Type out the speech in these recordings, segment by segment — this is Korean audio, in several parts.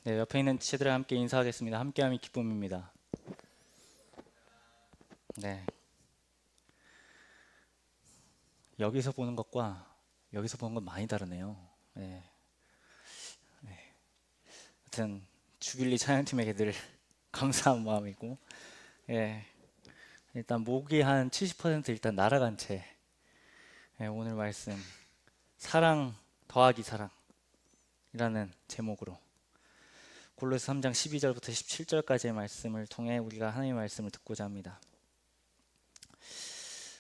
네, 옆에 있는 지체들과 함께 인사하겠습니다. 함께함이 기쁨입니다. 네, 여기서 보는 것과 여기서 보는 건 많이 다르네요. 네, 하여튼 주빌리 찬양팀에게 늘 감사한 마음이고, 예, 일단 목이 한 70% 일단 날아간 채 오늘 말씀 사랑 더하기 사랑이라는 제목으로 골로새 3장 12절부터 17절까지의 말씀을 통해 우리가 하나님의 말씀을 듣고자 합니다.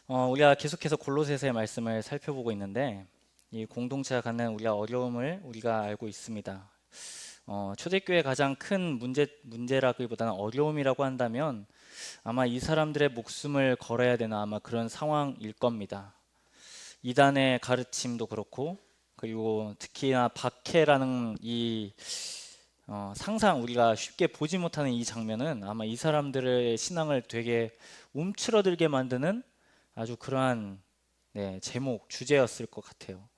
우리가 계속해서 골로새서의 말씀을 살펴보고 있는데 이 공동체가 갖는 우리가 어려움을 우리가 알고 있습니다. 초대교회의 가장 큰 문제라기보다는 어려움이라고 한다면 아마 이 사람들의 목숨을 걸어야 되는 아마 그런 상황일 겁니다. 이단의 가르침도 그렇고 그리고 특히나 박해라는 이 상상 우리가 쉽게 보지 못하는 이 장면은 아마 이 사람들의 신앙을 되게 움츠러들게 만드는 아주 그러한 제목, 주제였을 것 같아요.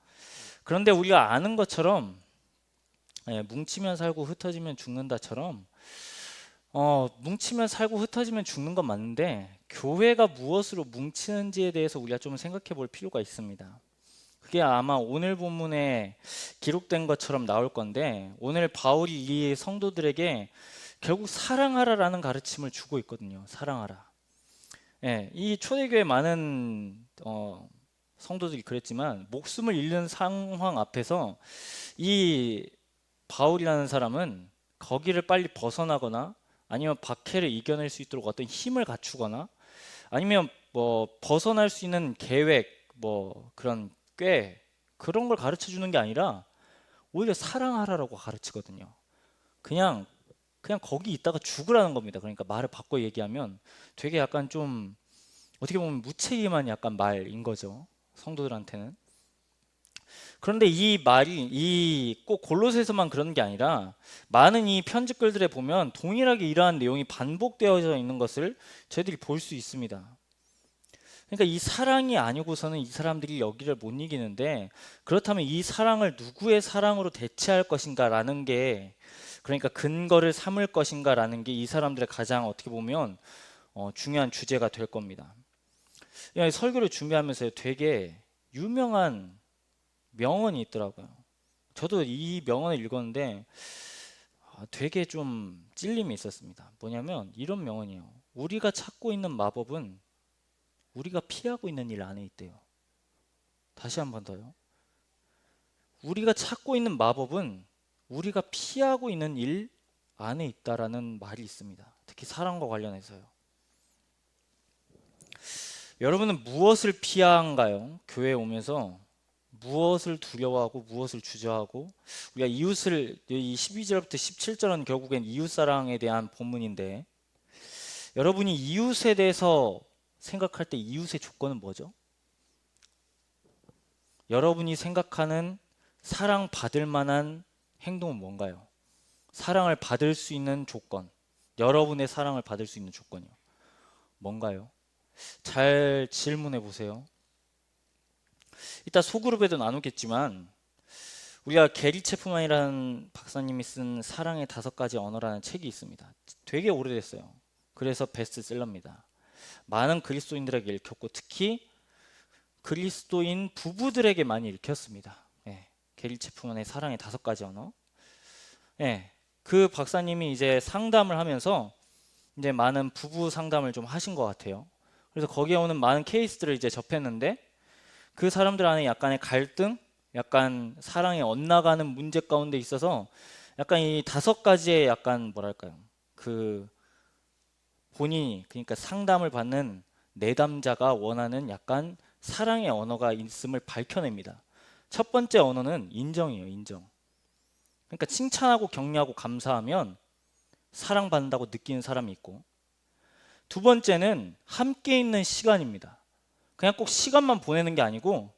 그런데 우리가 아는 것처럼 뭉치면 살고 흩어지면 죽는다처럼 뭉치면 살고 흩어지면 죽는 건 맞는데 교회가 무엇으로 뭉치는지에 대해서 우리가 좀 생각해 볼 필요가 있습니다. 그게 아마 오늘 본문에 기록된 것처럼 나올 건데 오늘 바울이 이 성도들에게 결국 사랑하라라는 가르침을 주고 있거든요. 사랑하라. 이 초대교회 많은 성도들이 그랬지만 목숨을 잃는 상황 앞에서 이 바울이라는 사람은 거기를 빨리 벗어나거나 아니면 박해를 이겨낼 수 있도록 어떤 힘을 갖추거나 아니면 뭐 벗어날 수 있는 계획 뭐 그런 꽤 그런 걸 가르쳐 주는 게 아니라 오히려 사랑하라라고 가르치거든요. 그냥 거기 있다가 죽으라는 겁니다. 그러니까 말을 바꿔 얘기하면 되게 약간 좀 어떻게 보면 무책임한 약간 말인 거죠. 성도들한테는. 그런데 이 말이 이 꼭 골로새서만 그런 게 아니라 많은 이 편집글들에 보면 동일하게 이러한 내용이 반복되어져 있는 것을 저희들이 볼 수 있습니다. 그러니까 이 사랑이 아니고서는 이 사람들이 여기를 못 이기는데 그렇다면 이 사랑을 누구의 사랑으로 대체할 것인가라는 게 그러니까 근거를 삼을 것인가라는 게 이 사람들의 가장 어떻게 보면 중요한 주제가 될 겁니다. 설교를 준비하면서 되게 유명한 명언이 있더라고요. 저도 이 명언을 읽었는데 되게 좀 찔림이 있었습니다. 뭐냐면 이런 명언이에요. 우리가 찾고 있는 마법은 우리가 피하고 있는 일 안에 있대요. 다시 한 번 더요. 우리가 찾고 있는 마법은 우리가 피하고 있는 일 안에 있다라는 말이 있습니다. 특히 사랑과 관련해서요. 여러분은 무엇을 피한가요? 교회에 오면서 무엇을 두려워하고 무엇을 주저하고 우리가 이웃을 이 12절부터 17절은 결국엔 이웃사랑에 대한 본문인데 여러분이 이웃에 대해서 생각할 때 이웃의 조건은 뭐죠? 여러분이 생각하는 사랑받을 만한 행동은 뭔가요? 사랑을 받을 수 있는 조건, 여러분의 사랑을 받을 수 있는 조건이요. 뭔가요? 잘 질문해 보세요. 이따 소그룹에도 나누겠지만 우리가 게리 체프만이라는 박사님이 쓴 사랑의 5가지 언어라는 책이 있습니다. 되게 오래됐어요. 그래서 베스트셀러입니다. 많은 그리스도인들에게 읽혔고 특히 그리스도인 부부들에게 많이 읽혔습니다. 게리 체프만의 사랑의 5가지 언어. 그 박사님이 이제 상담을 하면서 이제 많은 부부 상담을 좀 하신 것 같아요. 그래서 거기에 오는 많은 케이스들을 이제 접했는데 그 사람들 안에 약간의 갈등, 약간 사랑이 엇나가는 문제 가운데 있어서 약간 이 5가지의 약간 뭐랄까요? 그 본인이 그러니까 상담을 받는 내담자가 원하는 약간 사랑의 언어가 있음을 밝혀냅니다. 첫 번째 언어는 인정이에요, 인정. 그러니까 칭찬하고 격려하고 감사하면 사랑받는다고 느끼는 사람이 있고 두 번째는 함께 있는 시간입니다. 그냥 꼭 시간만 보내는 게 아니고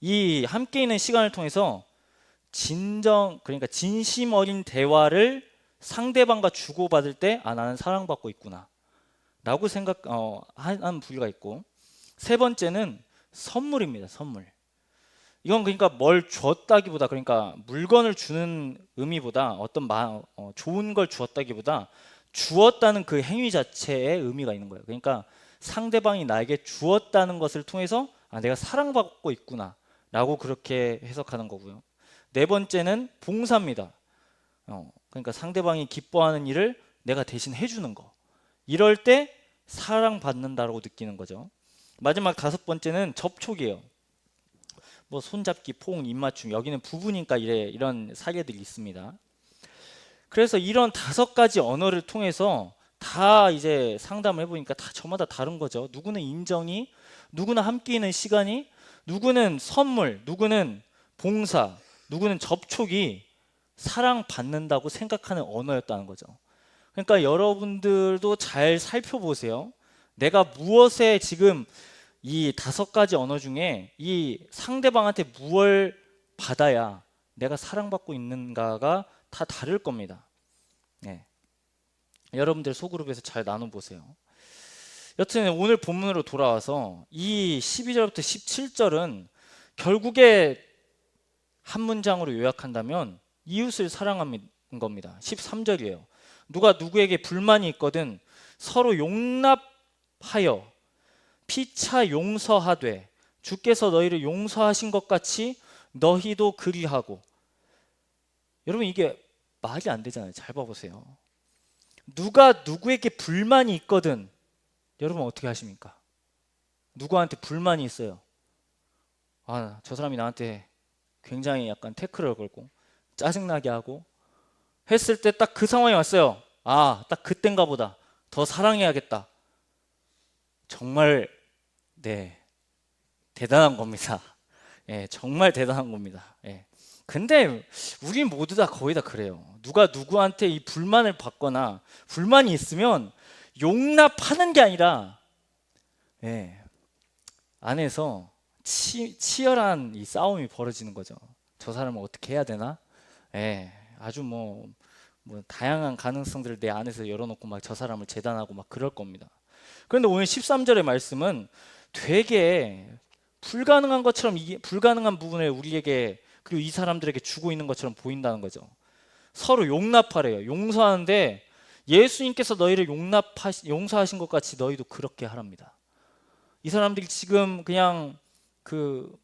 이 함께 있는 시간을 통해서 그러니까 진심 어린 대화를 상대방과 주고받을 때 나는 사랑받고 있구나 라고 하는 부류가 있고 세 번째는 선물입니다. 선물. 이건 그러니까 뭘 주었다기보다, 그러니까 물건을 주는 의미보다 어떤 좋은 걸 주었다기보다 주었다는 그 행위 자체에 의미가 있는 거예요. 그러니까 상대방이 나에게 주었다는 것을 통해서 내가 사랑받고 있구나 라고 그렇게 해석하는 거고요. 네 번째는 봉사입니다. 그러니까 상대방이 기뻐하는 일을 내가 대신 해주는 거. 이럴 때 사랑받는다라고 느끼는 거죠. 마지막 다섯 번째는 접촉이에요. 뭐 손잡기, 포옹, 입맞춤, 여기는 부부니까 이런 사례들이 있습니다. 그래서 이런 다섯 가지 언어를 통해서 다 이제 상담을 해보니까 다 저마다 다른 거죠. 누구는 인정이, 누구는 함께 있는 시간이, 누구는 선물, 누구는 봉사, 누구는 접촉이 사랑받는다고 생각하는 언어였다는 거죠. 그러니까 여러분들도 잘 살펴보세요. 내가 무엇에 지금 이 다섯 가지 언어 중에 이 상대방한테 무엇을 받아야 내가 사랑받고 있는가가 다 다를 겁니다. 네. 여러분들 소그룹에서 잘 나눠보세요. 여튼 오늘 본문으로 돌아와서 이 12절부터 17절은 결국에 한 문장으로 요약한다면 이웃을 사랑하는 겁니다. 13절이에요. 누가 누구에게 불만이 있거든 서로 용납하여 피차 용서하되 주께서 너희를 용서하신 것 같이 너희도 그리하고. 여러분 이게 말이 안 되잖아요. 잘 봐보세요. 누가 누구에게 불만이 있거든 여러분 어떻게 하십니까? 누구한테 불만이 있어요. 저 사람이 나한테 굉장히 약간 태클을 걸고 짜증나게 하고 했을 때 딱 그 상황이 왔어요. 딱 그땐가 보다. 더 사랑해야겠다. 정말 대단한 겁니다. 정말 대단한 겁니다. 근데 우리 모두 다 거의 다 그래요. 누가 누구한테 이 불만을 받거나 불만이 있으면 용납하는 게 아니라 안에서 치열한 이 싸움이 벌어지는 거죠. 저 사람을 어떻게 해야 되나? 아주 뭐 다양한 가능성들을 내 안에서 열어놓고 막 저 사람을 재단하고 막 그럴 겁니다. 그런데 오늘 13절의 말씀은 되게 불가능한 것처럼 불가능한 부분을 우리에게 그리고 이 사람들에게 주고 있는 것처럼 보인다는 거죠. 서로 용납하래요. 용서하는데 예수님께서 너희를 용서하신 것 같이 너희도 그렇게 하랍니다. 이 사람들이 지금 그냥 그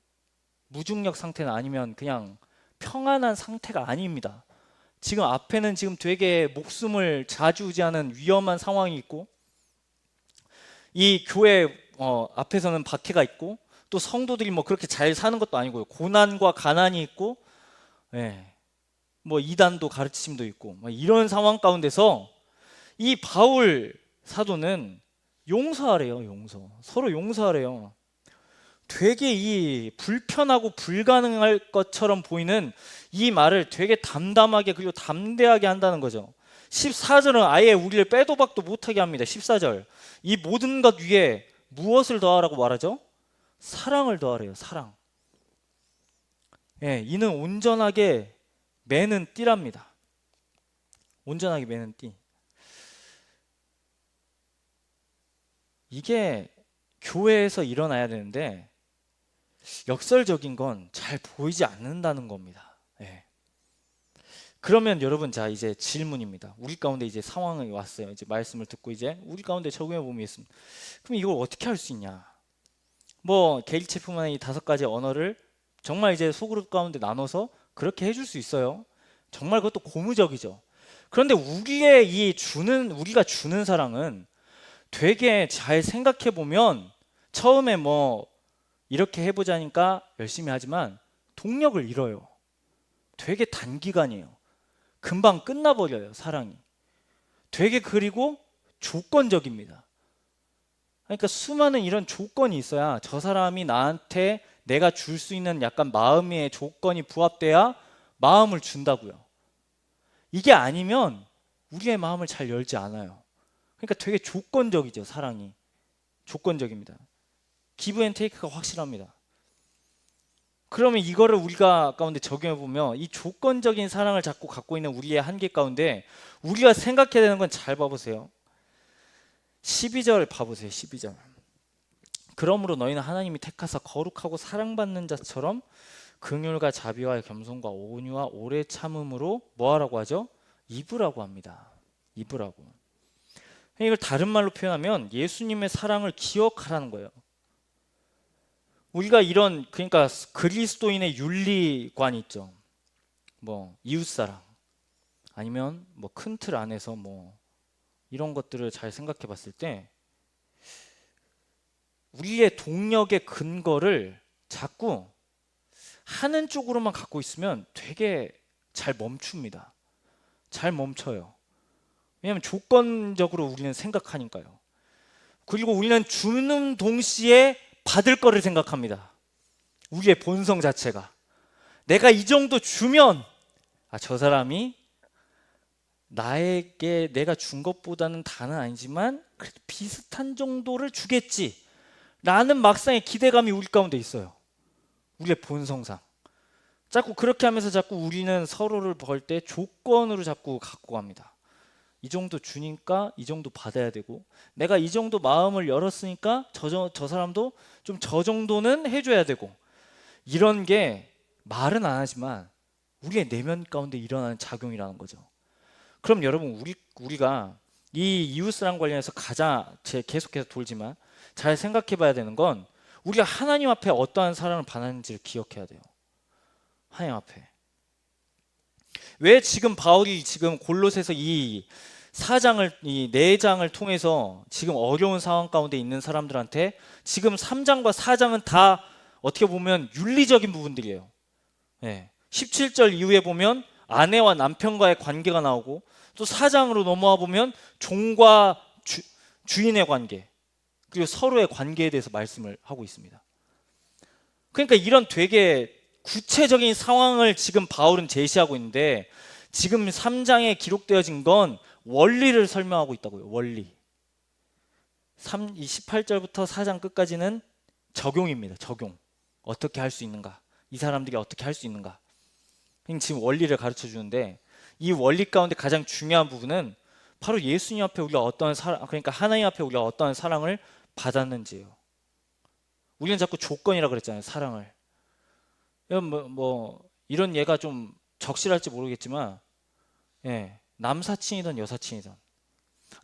무중력 상태는 아니면 그냥 평안한 상태가 아닙니다. 지금 앞에는 지금 되게 목숨을 좌지우지하는 위험한 상황이 있고 이 교회 앞에서는 박해가 있고 또 성도들이 뭐 그렇게 잘 사는 것도 아니고요. 고난과 가난이 있고 뭐 이단도 가르침도 있고 이런 상황 가운데서 이 바울 사도는 용서하래요. 서로 용서하래요. 되게 이 불편하고 불가능할 것처럼 보이는 이 말을 되게 담담하게 그리고 담대하게 한다는 거죠. 14절은 아예 우리를 빼도 박도 못하게 합니다. 14절 이 모든 것 위에 무엇을 더하라고 말하죠? 사랑을 더하래요. 사랑. 이는 온전하게 매는 띠랍니다. 온전하게 매는 띠. 이게 교회에서 일어나야 되는데 역설적인 건 잘 보이지 않는다는 겁니다. 그러면 여러분 자 이제 질문입니다. 우리 가운데 이제 상황이 왔어요. 이제 말씀을 듣고 이제 우리 가운데 적용해 보겠습니다. 그럼 이걸 어떻게 할 수 있냐? 뭐 게리체프만의 이 다섯 가지 언어를 정말 이제 소그룹 가운데 나눠서 그렇게 해줄 수 있어요. 정말 그것도 고무적이죠. 그런데 우리가 주는 사랑은 되게 잘 생각해 보면 처음에 뭐 이렇게 해보자니까 열심히 하지만 동력을 잃어요. 되게 단기간이에요. 금방 끝나버려요. 사랑이. 되게 그리고 조건적입니다. 그러니까 수많은 이런 조건이 있어야 저 사람이 나한테 내가 줄 수 있는 약간 마음의 조건이 부합돼야 마음을 준다고요. 이게 아니면 우리의 마음을 잘 열지 않아요. 그러니까 되게 조건적이죠. 사랑이. 조건적입니다. 기브 앤 테이크가 확실합니다. 그러면 이거를 우리가 가운데 적용해 보면 이 조건적인 사랑을 자꾸 갖고 있는 우리의 한계 가운데 우리가 생각해야 되는 건 잘 봐보세요. 12절 봐보세요. 12절. 그러므로 너희는 하나님이 택하사 거룩하고 사랑받는 자처럼 긍휼과 자비와 겸손과 온유와 오래 참음으로 뭐하라고 하죠? 입으라고 합니다. 입으라고. 이걸 다른 말로 표현하면 예수님의 사랑을 기억하라는 거예요. 우리가 이런 그러니까 그리스도인의 윤리관이 있죠. 뭐 이웃사랑 아니면 뭐 큰 틀 안에서 뭐 이런 것들을 잘 생각해 봤을 때 우리의 동력의 근거를 자꾸 하는 쪽으로만 갖고 있으면 되게 잘 멈춥니다. 잘 멈춰요. 왜냐하면 조건적으로 우리는 생각하니까요. 그리고 우리는 주는 동시에 받을 거를 생각합니다. 우리의 본성 자체가 내가 이 정도 주면 저 사람이 나에게 내가 준 것보다는 다는 아니지만 그래도 비슷한 정도를 주겠지 라는 막상의 기대감이 우리 가운데 있어요. 우리의 본성상 자꾸 그렇게 하면서 자꾸 우리는 서로를 벌 때 조건으로 자꾸 갖고 갑니다. 이 정도 주니까 이 정도 받아야 되고 내가 이 정도 마음을 열었으니까 저 사람도 좀 저 정도는 해줘야 되고 이런 게 말은 안 하지만 우리의 내면 가운데 일어나는 작용이라는 거죠. 그럼 여러분 우리가 이 이웃사랑 관련해서 가장 계속해서 돌지만 잘 생각해 봐야 되는 건 우리가 하나님 앞에 어떠한 사랑을 받았는지를 기억해야 돼요. 하나님 앞에. 왜 지금 바울이 지금 골로새서 이 4장을 이 4장을 통해서 지금 어려운 상황 가운데 있는 사람들한테 지금 3장과 4장은 다 어떻게 보면 윤리적인 부분들이에요. 17절 이후에 보면 아내와 남편과의 관계가 나오고 또 4장으로 넘어와 보면 종과 주인의 관계 그리고 서로의 관계에 대해서 말씀을 하고 있습니다. 그러니까 이런 되게 구체적인 상황을 지금 바울은 제시하고 있는데 지금 3장에 기록되어진 건 원리를 설명하고 있다고요. 원리. 18절부터 4장 끝까지는 적용입니다. 적용. 어떻게 할 수 있는가? 이 사람들이 어떻게 할 수 있는가? 지금 원리를 가르쳐 주는데 이 원리 가운데 가장 중요한 부분은 바로 예수님 앞에 우리가 어떠한 사랑, 그러니까 하나님 앞에 우리가 어떠한 사랑을 받았는지예요. 우리는 자꾸 조건이라 그랬잖아요. 사랑을. 이런 예가 좀 적실할지 모르겠지만 남사친이든 여사친이든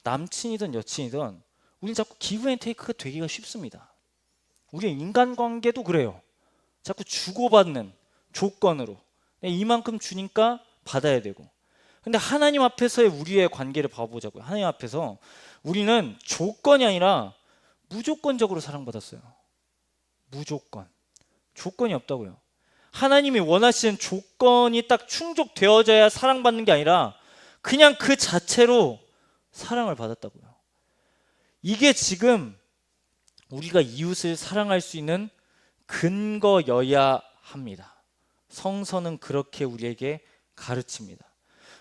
남친이든 여친이든 우리는 자꾸 기브 앤 테이크가 되기가 쉽습니다. 우리의 인간관계도 그래요. 자꾸 주고받는 조건으로 이만큼 주니까 받아야 되고 근데 하나님 앞에서의 우리의 관계를 봐보자고요. 하나님 앞에서 우리는 조건이 아니라 무조건적으로 사랑받았어요. 무조건. 조건이 없다고요. 하나님이 원하시는 조건이 딱 충족되어져야 사랑받는 게 아니라 그냥 그 자체로 사랑을 받았다고요. 이게 지금 우리가 이웃을 사랑할 수 있는 근거여야 합니다. 성서는 그렇게 우리에게 가르칩니다.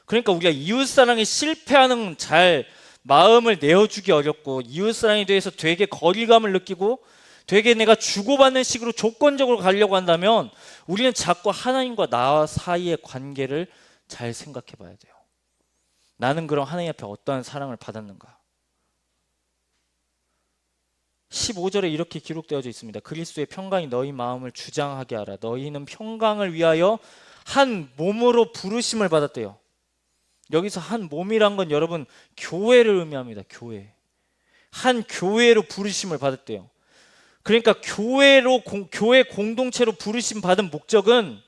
그러니까 우리가 이웃사랑에 실패하는 잘 마음을 내어주기 어렵고 이웃사랑에 대해서 되게 거리감을 느끼고 되게 내가 주고받는 식으로 조건적으로 가려고 한다면 우리는 자꾸 하나님과 나 사이의 관계를 잘 생각해 봐야 돼요. 나는 그럼 하나님 앞에 어떠한 사랑을 받았는가? 15절에 이렇게 기록되어져 있습니다. 그리스도의 평강이 너희 마음을 주장하게 하라. 너희는 평강을 위하여 한 몸으로 부르심을 받았대요. 여기서 한 몸이란 건 여러분 교회를 의미합니다. 교회. 한 교회로 부르심을 받았대요. 그러니까 교회 공동체로 부르심 받은 목적은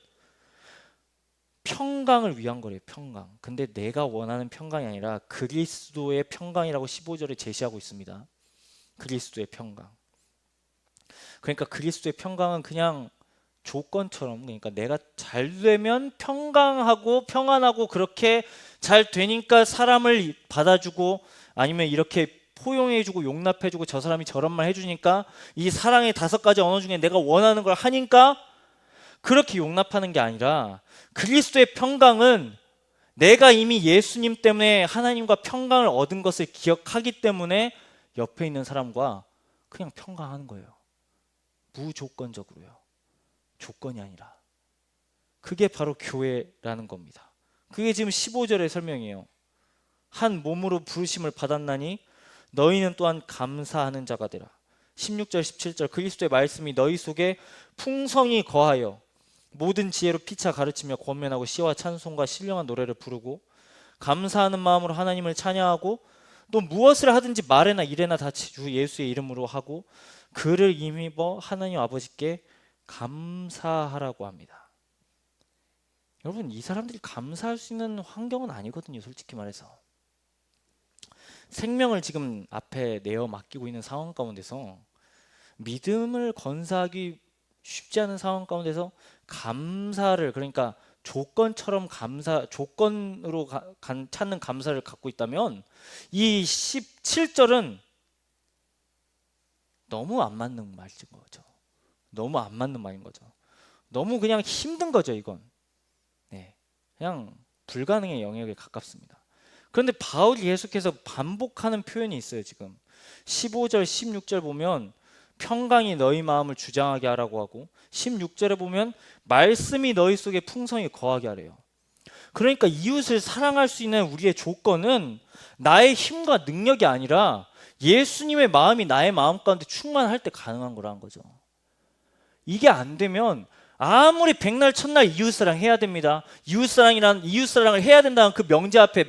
평강을 위한 거래요. 평강. 근데 내가 원하는 평강이 아니라 그리스도의 평강이라고 15절에 제시하고 있습니다. 그리스도의 평강. 그러니까 그리스도의 평강은 그냥 조건처럼 그러니까 내가 잘 되면 평강하고 평안하고 그렇게 잘 되니까 사람을 받아주고 아니면 이렇게 포용해주고 용납해주고 저 사람이 저런 말 해주니까 이 사랑의 5가지 언어 중에 내가 원하는 걸 하니까 그렇게 용납하는 게 아니라 그리스도의 평강은 내가 이미 예수님 때문에 하나님과 평강을 얻은 것을 기억하기 때문에 옆에 있는 사람과 그냥 평강하는 거예요. 무조건적으로요. 조건이 아니라. 그게 바로 교회라는 겁니다. 그게 지금 15절의 설명이에요. 한 몸으로 부르심을 받았나니 너희는 또한 감사하는 자가 되라. 16절 17절 그리스도의 말씀이 너희 속에 풍성히 거하여 모든 지혜로 피차 가르치며 권면하고 시와 찬송과 신령한 노래를 부르고 감사하는 마음으로 하나님을 찬양하고 또 무엇을 하든지 말에나 일에나 다 주 예수의 이름으로 하고 그를 힘입어 하나님 아버지께 감사하라고 합니다. 여러분, 이 사람들이 감사할 수 있는 환경은 아니거든요. 솔직히 말해서 생명을 지금 앞에 내어 맡기고 있는 상황 가운데서 믿음을 건사하기 쉽지 않은 상황 가운데서 감사를, 그러니까 조건처럼 조건으로 찾는 감사를 갖고 있다면 이 17절은 너무 안 맞는 말인 거죠. 너무 안 맞는 말인 거죠. 너무 그냥 힘든 거죠, 이건. 네, 그냥 불가능의 영역에 가깝습니다. 그런데 바울이 계속해서 반복하는 표현이 있어요. 지금 15절, 16절 보면 평강이 너희 마음을 주장하게 하라고 하고 16절에 보면 말씀이 너희 속에 풍성히 거하게 하래요. 그러니까 이웃을 사랑할 수 있는 우리의 조건은 나의 힘과 능력이 아니라 예수님의 마음이 나의 마음 가운데 충만할 때 가능한 거라는 거죠. 이게 안 되면 아무리 백날 첫날 이웃사랑 해야 됩니다. 이웃사랑을 해야 된다는 그 명제 앞에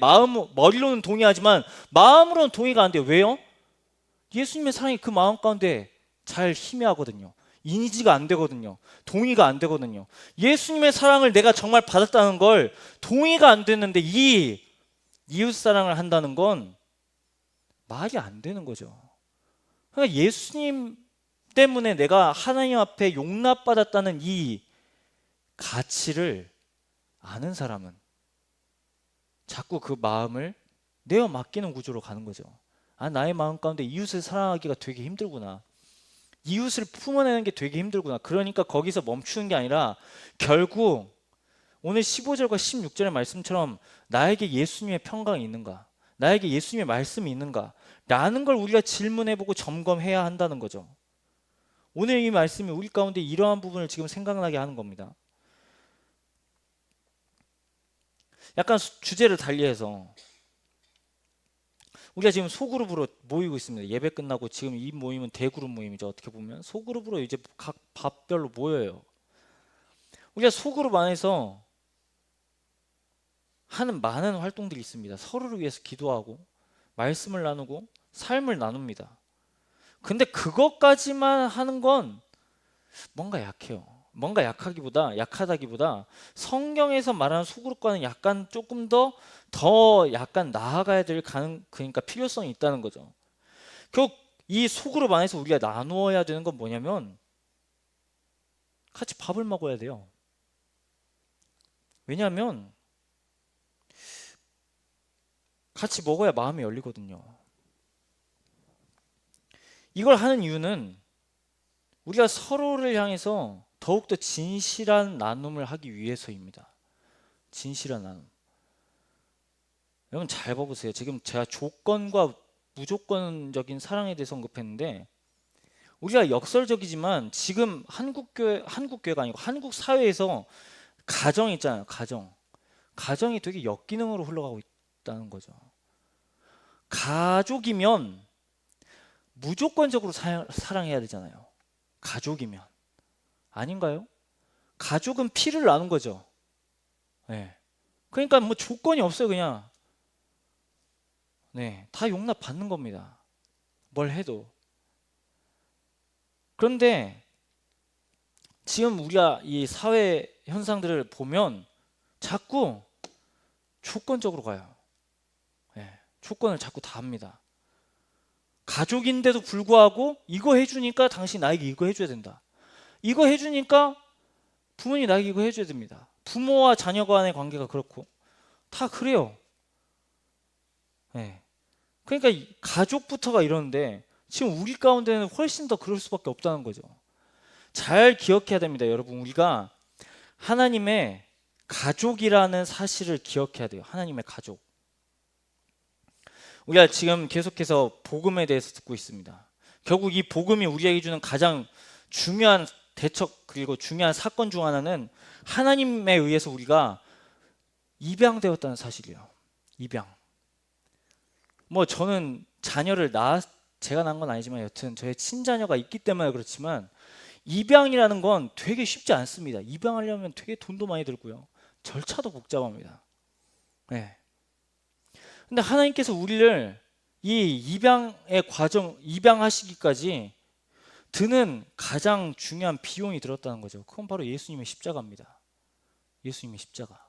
머리로는 동의하지만 마음으로는 동의가 안 돼요. 왜요? 예수님의 사랑이 그 마음 가운데 잘 희미하거든요. 인지가 안 되거든요. 동의가 안 되거든요. 예수님의 사랑을 내가 정말 받았다는 걸 동의가 안 됐는데 이 이웃사랑을 한다는 건 말이 안 되는 거죠. 그러니까 예수님 때문에 내가 하나님 앞에 용납받았다는 이 가치를 아는 사람은 자꾸 그 마음을 내어 맡기는 구조로 가는 거죠. 아, 나의 마음 가운데 이웃을 사랑하기가 되게 힘들구나. 이웃을 품어내는 게 되게 힘들구나. 그러니까 거기서 멈추는 게 아니라 결국 오늘 15절과 16절의 말씀처럼 나에게 예수님의 평강이 있는가? 나에게 예수님의 말씀이 있는가? 라는 걸 우리가 질문해보고 점검해야 한다는 거죠. 오늘 이 말씀이 우리 가운데 이러한 부분을 지금 생각나게 하는 겁니다. 약간 주제를 달리해서 우리가 지금 소그룹으로 모이고 있습니다. 예배 끝나고 지금 이 모임은 대그룹 모임이죠. 어떻게 보면 소그룹으로 이제 각 밥별로 모여요. 우리가 소그룹 안에서 하는 많은 활동들이 있습니다. 서로를 위해서 기도하고 말씀을 나누고 삶을 나눕니다. 근데 그것까지만 하는 건 뭔가 약해요. 뭔가 약하다기보다 성경에서 말하는 소그룹과는 약간 조금 더 약간 나아가야 될 그러니까 필요성이 있다는 거죠. 결국 이 소그룹 안에서 우리가 나누어야 되는 건 뭐냐면 같이 밥을 먹어야 돼요. 왜냐하면 같이 먹어야 마음이 열리거든요. 이걸 하는 이유는 우리가 서로를 향해서 더욱더 진실한 나눔을 하기 위해서입니다. 진실한 나눔. 여러분 잘 봐보세요. 지금 제가 조건과 무조건적인 사랑에 대해서 언급했는데 우리가 역설적이지만 지금 한국교회가 아니고 한국 사회에서 가정 있잖아요. 가정이 되게 역기능으로 흘러가고 있다는 거죠. 가족이면 무조건적으로 사랑해야 되잖아요. 가족이면. 아닌가요? 가족은 피를 나눈 거죠. 네. 그러니까 뭐 조건이 없어요. 그냥 네, 다 용납 받는 겁니다. 뭘 해도. 그런데 지금 우리가 이 사회 현상들을 보면 자꾸 조건적으로 가요. 네, 조건을 자꾸 다 합니다. 가족인데도 불구하고 이거 해주니까 당신 나에게 이거 해줘야 된다. 이거 해주니까 부모님이 나에게 이거 해줘야 됩니다. 부모와 자녀 간의 관계가 그렇고 다 그래요. 네. 그러니까 가족부터가 이러는데 지금 우리 가운데는 훨씬 더 그럴 수밖에 없다는 거죠. 잘 기억해야 됩니다. 여러분, 우리가 하나님의 가족이라는 사실을 기억해야 돼요. 하나님의 가족. 우리가 지금 계속해서 복음에 대해서 듣고 있습니다. 결국 이 복음이 우리에게 주는 가장 중요한 대척 그리고 중요한 사건 중 하나는 하나님에 의해서 우리가 입양되었다는 사실이에요. 입양. 뭐 저는 자녀를 제가 낳은 건 아니지만 여튼 저의 친자녀가 있기 때문에 그렇지만 입양이라는 건 되게 쉽지 않습니다. 입양하려면 되게 돈도 많이 들고요. 절차도 복잡합니다. 네. 근데 하나님께서 우리를 이 입양의 과정, 입양하시기까지 드는 가장 중요한 비용이 들었다는 거죠. 그건 바로 예수님의 십자가입니다. 예수님의 십자가.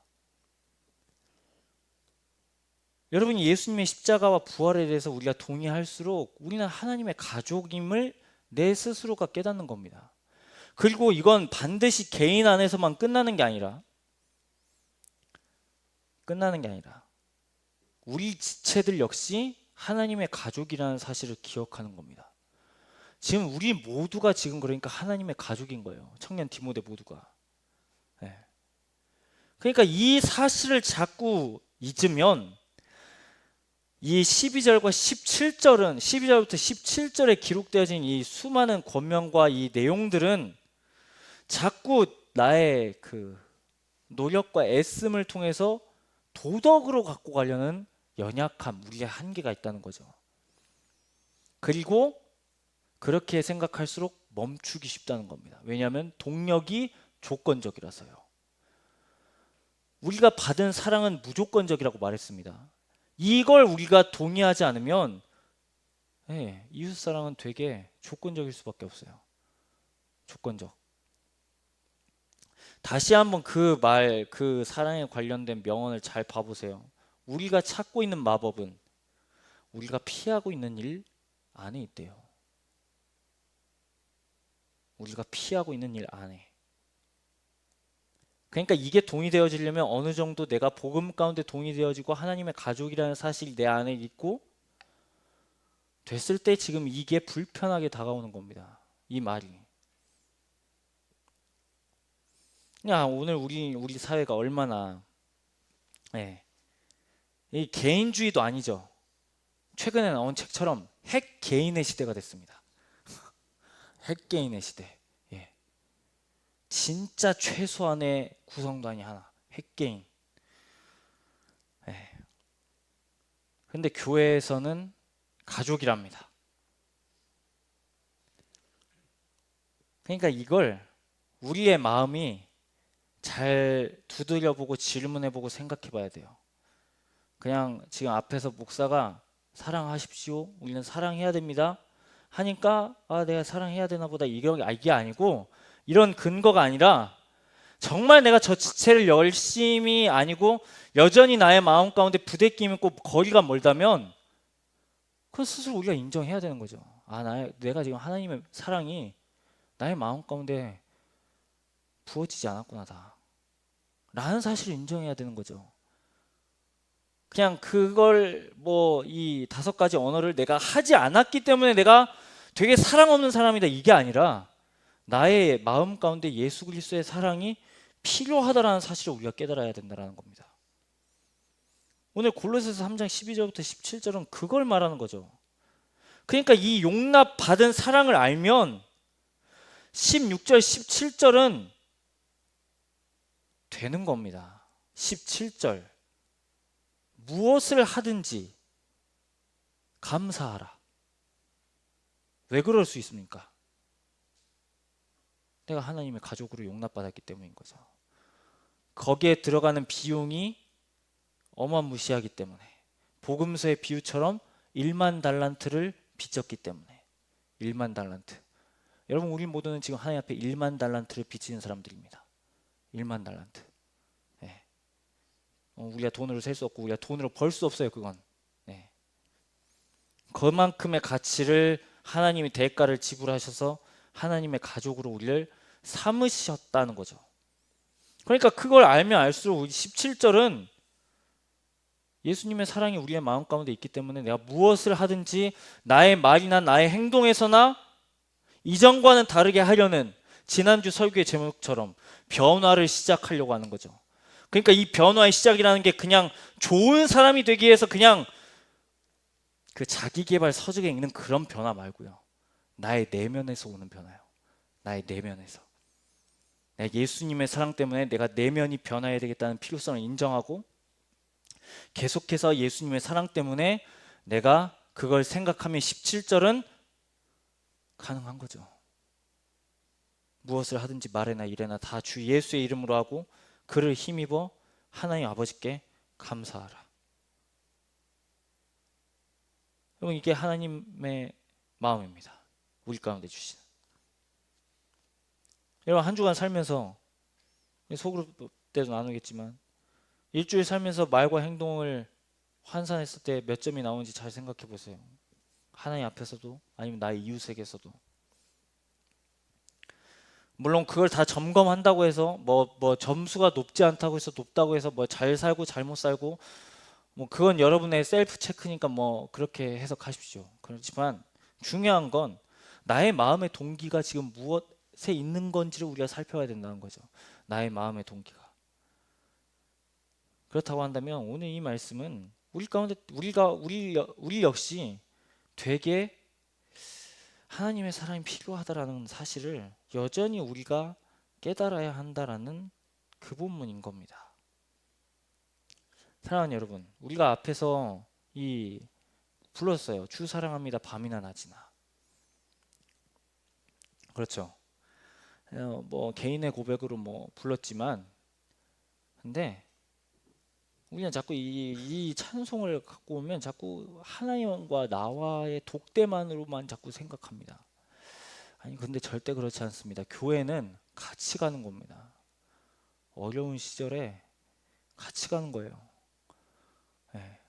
여러분이 예수님의 십자가와 부활에 대해서 우리가 동의할수록 우리는 하나님의 가족임을 내 스스로가 깨닫는 겁니다. 그리고 이건 반드시 개인 안에서만 끝나는 게 아니라 우리 지체들 역시 하나님의 가족이라는 사실을 기억하는 겁니다. 지금 우리 모두가 지금 그러니까 하나님의 가족인 거예요. 청년 디모데 모두가. 네. 그러니까 이 사실을 자꾸 잊으면 이 12절과 17절은 12절부터 17절에 기록되어진 이 수많은 권면과 이 내용들은 자꾸 나의 그 노력과 애씀을 통해서 도덕으로 갖고 가려는 연약함, 우리의 한계가 있다는 거죠. 그리고 그렇게 생각할수록 멈추기 쉽다는 겁니다. 왜냐하면 동력이 조건적이라서요. 우리가 받은 사랑은 무조건적이라고 말했습니다. 이걸 우리가 동의하지 않으면 이웃 사랑은 되게 조건적일 수밖에 없어요. 조건적. 다시 한번 그 말, 그 사랑에 관련된 명언을 잘 봐보세요. 우리가 찾고 있는 마법은 우리가 피하고 있는 일 안에 있대요. 우리가 피하고 있는 일 안에. 그러니까 이게 동의되어지려면 어느 정도 내가 복음 가운데 동의되어지고 하나님의 가족이라는 사실이 내 안에 있고 됐을 때 지금 이게 불편하게 다가오는 겁니다. 이 말이. 야, 오늘 우리 사회가 얼마나 이 개인주의도 아니죠. 최근에 나온 책처럼 핵 개인의 시대가 됐습니다. 핵 개인의 시대. 진짜 최소한의 구성단위 하나. 핵 개인. 근데 교회에서는 가족이랍니다. 그러니까 이걸 우리의 마음이 잘 두드려보고 질문해보고 생각해봐야 돼요. 그냥 지금 앞에서 목사가 사랑하십시오, 우리는 사랑해야 됩니다 하니까 내가 사랑해야 되나 보다 이게 아니고, 이런 근거가 아니라 정말 내가 저 지체를 열심히 아니고 여전히 나의 마음 가운데 부대끼면 꼭 거리가 멀다면 그건 스스로 우리가 인정해야 되는 거죠. 내가 지금 하나님의 사랑이 나의 마음 가운데 부어지지 않았구나 라는 사실을 인정해야 되는 거죠. 그냥 그걸 이 5가지 언어를 내가 하지 않았기 때문에 내가 되게 사랑 없는 사람이다 이게 아니라 나의 마음 가운데 예수 그리스도의 사랑이 필요하다라는 사실을 우리가 깨달아야 된다는 겁니다. 오늘 골로새서 3장 12절부터 17절은 그걸 말하는 거죠. 그러니까 이 용납받은 사랑을 알면 16절 17절은 되는 겁니다. 17절 무엇을 하든지 감사하라. 왜 그럴 수 있습니까? 내가 하나님의 가족으로 용납받았기 때문인 거죠. 거기에 들어가는 비용이 어마무시하기 때문에, 복음서의 비유처럼 1만 달란트를 빚졌기 때문에. 1만 달란트. 여러분, 우리 모두는 지금 하나님 앞에 1만 달란트를 빚지는 사람들입니다. 1만 달란트. 우리가 돈으로 셀 수 없고 우리가 돈으로 벌 수 없어요. 그건. 그만큼의 가치를 하나님이 대가를 지불하셔서 하나님의 가족으로 우리를 삼으셨다는 거죠. 그러니까 그걸 알면 알수록 우리 17절은 예수님의 사랑이 우리의 마음 가운데 있기 때문에 내가 무엇을 하든지 나의 말이나 나의 행동에서나 이전과는 다르게 하려는, 지난주 설교의 제목처럼 변화를 시작하려고 하는 거죠. 그러니까 이 변화의 시작이라는 게 그냥 좋은 사람이 되기 위해서 그냥 그 자기개발 서적에 있는 그런 변화 말고요. 나의 내면에서 오는 변화예요. 나의 내면에서. 내가 예수님의 사랑 때문에 내가 내면이 변화해야 되겠다는 필요성을 인정하고 계속해서 예수님의 사랑 때문에 내가 그걸 생각하면 17절은 가능한 거죠. 무엇을 하든지 말해나 이래나 다 주 예수의 이름으로 하고 그를 힘입어 하나님 아버지께 감사하라. 여러분, 이게 하나님의 마음입니다. 우리 가운데 주시는. 여러분, 한 주간 살면서 소그룹 때도 나누겠지만 일주일 살면서 말과 행동을 환산했을 때 몇 점이 나오는지 잘 생각해 보세요. 하나님 앞에서도 아니면 나의 이웃에게서도. 물론 그걸 다 점검한다고 해서 뭐 점수가 높지 않다고 해서 높다고 해서 뭐 잘 살고 잘못 살고 뭐 그건 여러분의 셀프 체크니까 뭐 그렇게 해석하십시오. 그렇지만 중요한 건 나의 마음의 동기가 지금 무엇에 있는 건지를 우리가 살펴야 된다는 거죠. 나의 마음의 동기가. 그렇다고 한다면 오늘 이 말씀은 우리 가운데 우리 역시 되게 하나님의 사랑이 필요하다라는 사실을 여전히 우리가 깨달아야 한다라는 그 본문인 겁니다. 사랑하는 여러분, 우리가 앞에서 불렀어요. 주 사랑합니다. 밤이나 낮이나. 그렇죠. 뭐 개인의 고백으로 뭐 불렀지만, 근데 우리는 자꾸 이 찬송을 갖고 오면 자꾸 하나님과 나와의 독대만으로만 자꾸 생각합니다. 아니, 근데 절대 그렇지 않습니다. 교회는 같이 가는 겁니다. 어려운 시절에 같이 가는 거예요. 네.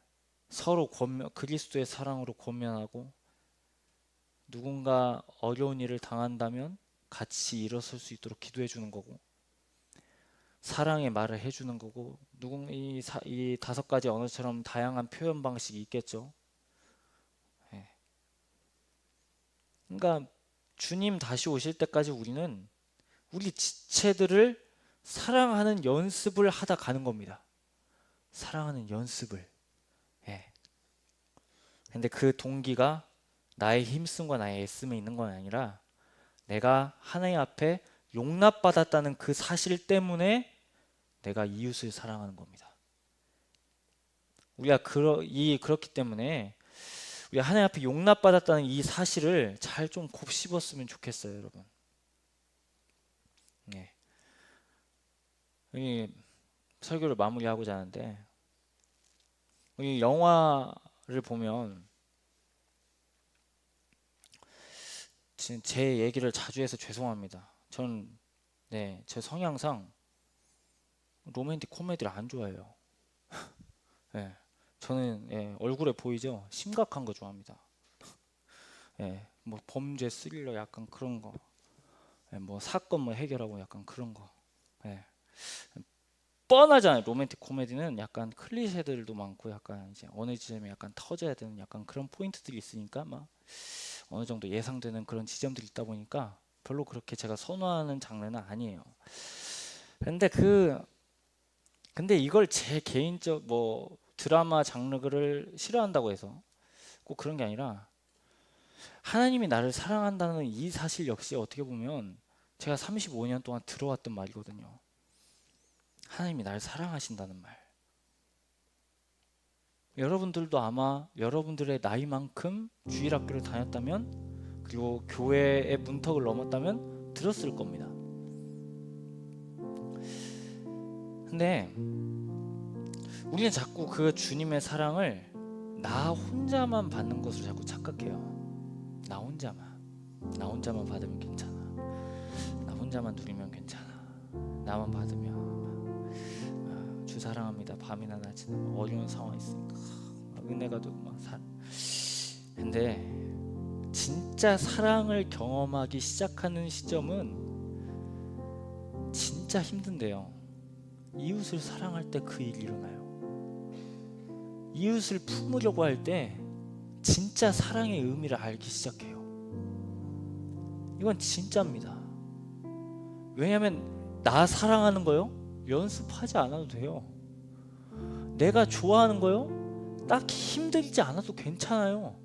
서로 그리스도의 사랑으로 권면하고, 누군가 어려운 일을 당한다면 같이 일어설 수 있도록 기도해 주는 거고, 사랑의 말을 해주는 거고, 이 5가지 언어처럼 다양한 표현 방식이 있겠죠. 네. 그러니까 주님 다시 오실 때까지 우리는 우리 지체들을 사랑하는 연습을 하다 가는 겁니다. 사랑하는 연습을. 예. 근데 그 동기가 나의 힘씀과 나의 애씀에 있는 건 아니라 내가 하나님 앞에 용납받았다는 그 사실 때문에 내가 이웃을 사랑하는 겁니다. 우리가 그렇기 때문에 우리가 하나님 앞에 용납받았다는 이 사실을 잘 좀 곱씹었으면 좋겠어요, 여러분. 예. 이 설교를 마무리하고자 하는데, 이 영화를 보면 제 얘기를 자주 해서 죄송합니다. 저는 제 성향상 로맨틱 코미디를 안 좋아해요. 예. 저는 얼굴에 보이죠? 심각한 거 좋아합니다. 뭐 범죄 스릴러 약간 그런 거, 뭐 사건 뭐 해결하고 약간 그런 거. 뻔하잖아요. 로맨틱 코미디는 약간 클리셰들도 많고 약간 이제 어느 지점에 약간 터져야 되는 약간 그런 포인트들이 있으니까 막 어느 정도 예상되는 그런 지점들이 있다 보니까 별로 그렇게 제가 선호하는 장르는 아니에요. 근데 이걸 제 개인적 뭐 드라마 장르를 싫어한다고 해서 꼭 그런 게 아니라 하나님이 나를 사랑한다는 이 사실 역시 어떻게 보면 제가 35년 동안 들어왔던 말이거든요. 하나님이 나를 사랑하신다는 말. 여러분들도 아마 여러분들의 나이만큼 주일학교를 다녔다면, 그리고 교회의 문턱을 넘었다면 들었을 겁니다. 근데 우리는 자꾸 그 주님의 사랑을 나 혼자만 받는 것으로 자꾸 착각해요. 나 혼자만 받으면 괜찮아. 나 혼자만 누리면 괜찮아. 나만 받으면 주 사랑합니다. 밤이나 낮이나 어려운 상황이 있으니까 은혜가 되고 막 근데 진짜 사랑을 경험하기 시작하는 시점은 진짜 힘든데요. 이웃을 사랑할 때 그 일이 일어나요. 이웃을 품으려고 할 때 진짜 사랑의 의미를 알기 시작해요. 이건 진짜입니다. 왜냐하면 나 사랑하는 거요? 연습하지 않아도 돼요. 내가 좋아하는 거요? 딱히 힘들지 않아도 괜찮아요.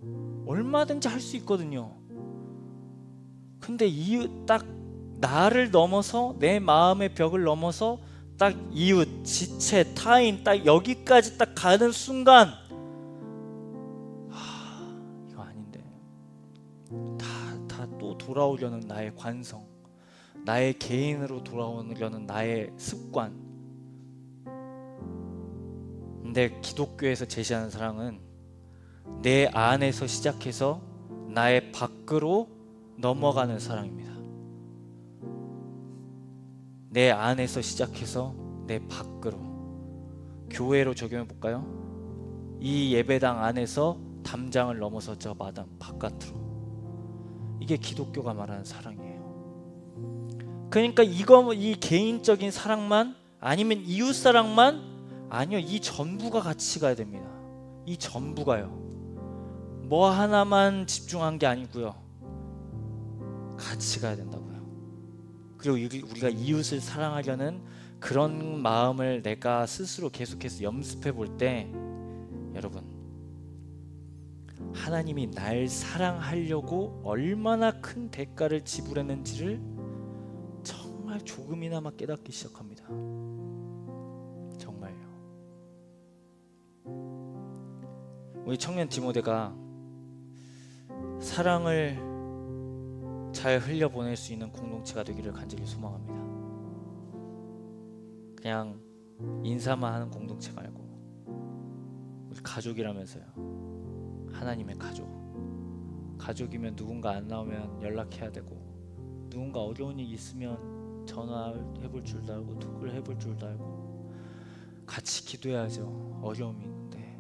얼마든지 할 수 있거든요. 근데 딱 나를 넘어서, 내 마음의 벽을 넘어서 딱 이웃, 지체, 타인 딱 여기까지 딱 가는 순간 이거 아닌데 다 또 돌아오려는 나의 관성, 나의 개인으로 돌아오려는 나의 습관. 근데 기독교에서 제시하는 사랑은 내 안에서 시작해서 나의 밖으로 넘어가는 사랑입니다. 내 안에서 시작해서 내 밖으로. 교회로 적용해 볼까요? 이 예배당 안에서 담장을 넘어서 저 마당 바깥으로. 이게 기독교가 말하는 사랑이에요. 그러니까 이 개인적인 사랑만, 아니면 이웃 사랑만, 아니요, 이 전부가 같이 가야 됩니다. 이 전부가요. 뭐 하나만 집중한 게 아니고요, 같이 가야 된다고요. 그리고 우리가 이웃을 사랑하려는 그런 마음을 내가 스스로 계속해서 염습해 볼 때, 여러분, 하나님이 날 사랑하려고 얼마나 큰 대가를 지불했는지를 정말 조금이나마 깨닫기 시작합니다. 정말요. 우리 청년 디모데가 사랑을 잘 흘려보낼 수 있는 공동체가 되기를 간절히 소망합니다. 그냥 인사만 하는 공동체 말고 우리 가족이라면서요. 하나님의 가족. 가족이면 누군가 안 나오면 연락해야 되고, 누군가 어려운 일 있으면 전화해볼 줄도 알고 톡을 해볼 줄도 알고 같이 기도해야죠. 어려움이 있는데.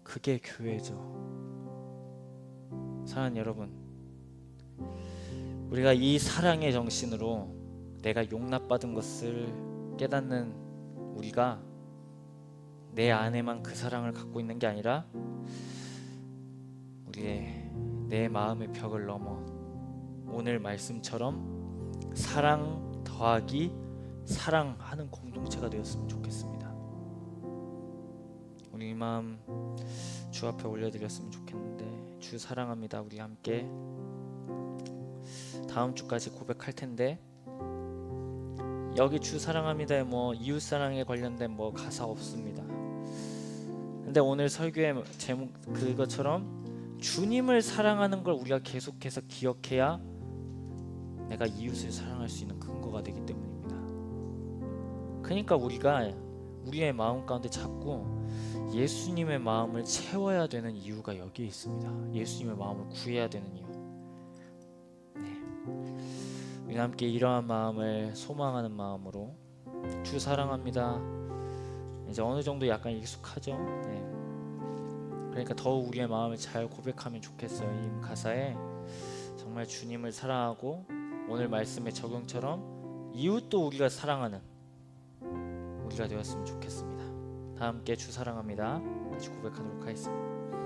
그게 교회죠. 사랑하는 여러분, 우리가 이 사랑의 정신으로 내가 용납받은 것을 깨닫는 우리가 내 안에만 그 사랑을 갖고 있는 게 아니라 내 마음의 벽을 넘어 오늘 말씀처럼 사랑 더하기 사랑하는 공동체가 되었으면 좋겠습니다. 우리 이 마음 주 앞에 올려드렸으면 좋겠는데, 주 사랑합니다. 우리 함께 다음 주까지 고백할 텐데, 여기 주 사랑합니다에 뭐 이웃 사랑에 관련된 뭐 가사 없습니다. 근데 오늘 설교의 제목 그것처럼 주님을 사랑하는 걸 우리가 계속해서 기억해야 내가 이웃을 사랑할 수 있는 근거가 되기 때문입니다. 그러니까 우리가 우리의 마음 가운데 자꾸 예수님의 마음을 채워야 되는 이유가 여기에 있습니다. 예수님의 마음을 구해야 되는 이유. 우리 함께 이러한 마음을 소망하는 마음으로 주 사랑합니다. 이제 어느 정도 약간 익숙하죠? 그러니까 더욱 우리의 마음을 잘 고백하면 좋겠어요. 이 가사에 정말 주님을 사랑하고 오늘 말씀의 적용처럼 이웃도 우리가 사랑하는 우리가 되었으면 좋겠습니다. 다 함께 주 사랑합니다. 같이 고백하도록 하겠습니다.